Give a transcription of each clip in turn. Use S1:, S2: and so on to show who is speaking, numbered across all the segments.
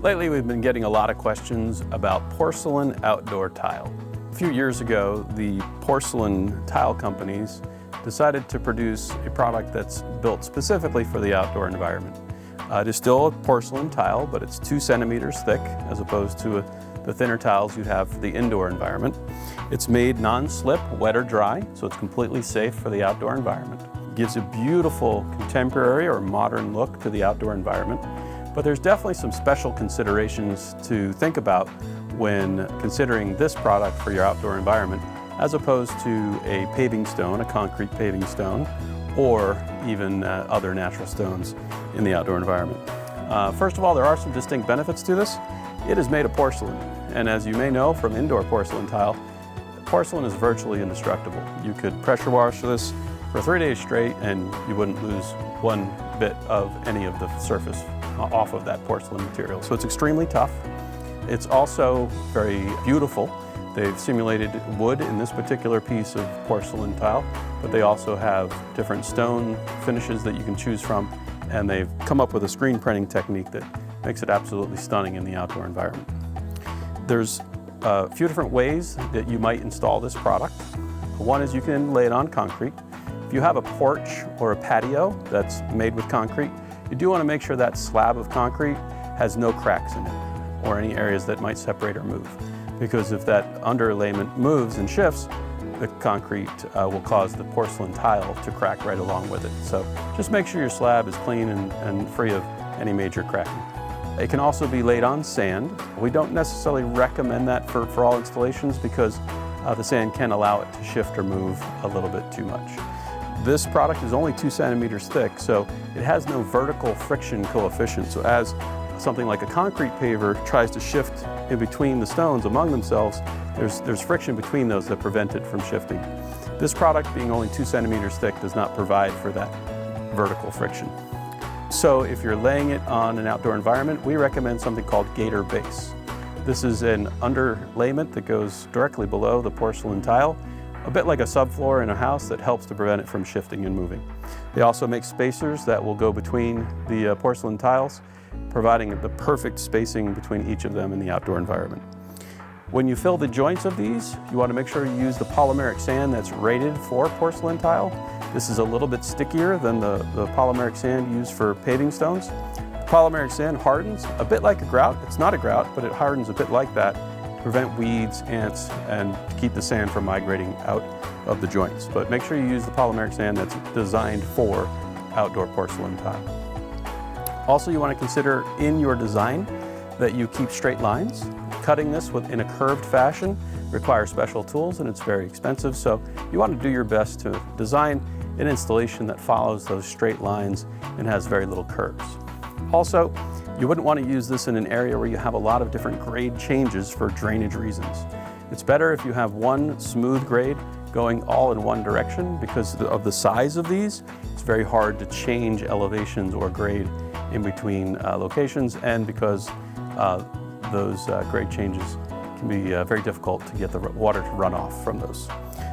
S1: Lately, we've been getting a lot of questions about porcelain outdoor tile. A few years ago, the porcelain tile companies decided to produce a product that's built specifically for the outdoor environment. It is still a porcelain tile, but it's 2 centimeters thick as opposed to the thinner tiles you'd have for the indoor environment. It's made non-slip, wet or dry, so it's completely safe for the outdoor environment. It gives a beautiful contemporary or modern look to the outdoor environment. But there's definitely some special considerations to think about when considering this product for your outdoor environment, as opposed to a paving stone, a concrete paving stone, or even other natural stones in the outdoor environment. First of all, there are some distinct benefits to this. It is made of porcelain, and as you may know from indoor porcelain tile, porcelain is virtually indestructible. You could pressure wash this for 3 days straight and you wouldn't lose one bit of any of the surface off of that porcelain material. So it's extremely tough. It's also very beautiful. They've simulated wood in this particular piece of porcelain tile, but they also have different stone finishes that you can choose from, and they've come up with a screen printing technique that makes it absolutely stunning in the outdoor environment. There's a few different ways that you might install this product. One is you can lay it on concrete. If you have a porch or a patio that's made with concrete, you do want to make sure that slab of concrete has no cracks in it or any areas that might separate or move. Because if that underlayment moves and shifts, the concrete will cause the porcelain tile to crack right along with it. So just make sure your slab is clean and free of any major cracking. It can also be laid on sand. We don't necessarily recommend that for all installations because the sand can allow it to shift or move a little bit too much. This product is only 2 centimeters thick, so it has no vertical friction coefficient. So as something like a concrete paver tries to shift in between the stones among themselves, there's friction between those that prevent it from shifting. This product, being only 2 centimeters thick, does not provide for that vertical friction. So if you're laying it on an outdoor environment, we recommend something called gator base. This is an underlayment that goes directly below the porcelain tile, a bit like a subfloor in a house that helps to prevent it from shifting and moving. They also make spacers that will go between the porcelain tiles, providing the perfect spacing between each of them in the outdoor environment. When you fill the joints of these, you want to make sure you use the polymeric sand that's rated for porcelain tile. This is a little bit stickier than the polymeric sand used for paving stones. The polymeric sand hardens a bit like a grout. It's not a grout, but it hardens a bit like that to prevent weeds, ants, and to keep the sand from migrating out of the joints. But make sure you use the polymeric sand that's designed for outdoor porcelain tile. Also, you want to consider in your design that you keep straight lines. Cutting this in a curved fashion requires special tools and it's very expensive, so you want to do your best to design an installation that follows those straight lines and has very little curves. Also, you wouldn't want to use this in an area where you have a lot of different grade changes for drainage reasons. It's better if you have one smooth grade going all in one direction because of the size of these. It's very hard to change elevations or grade in between locations, and because those grade changes can be very difficult to get the water to run off from those.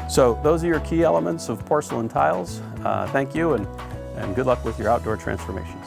S1: So those are your key elements of porcelain tiles. Thank you and good luck with your outdoor transformations.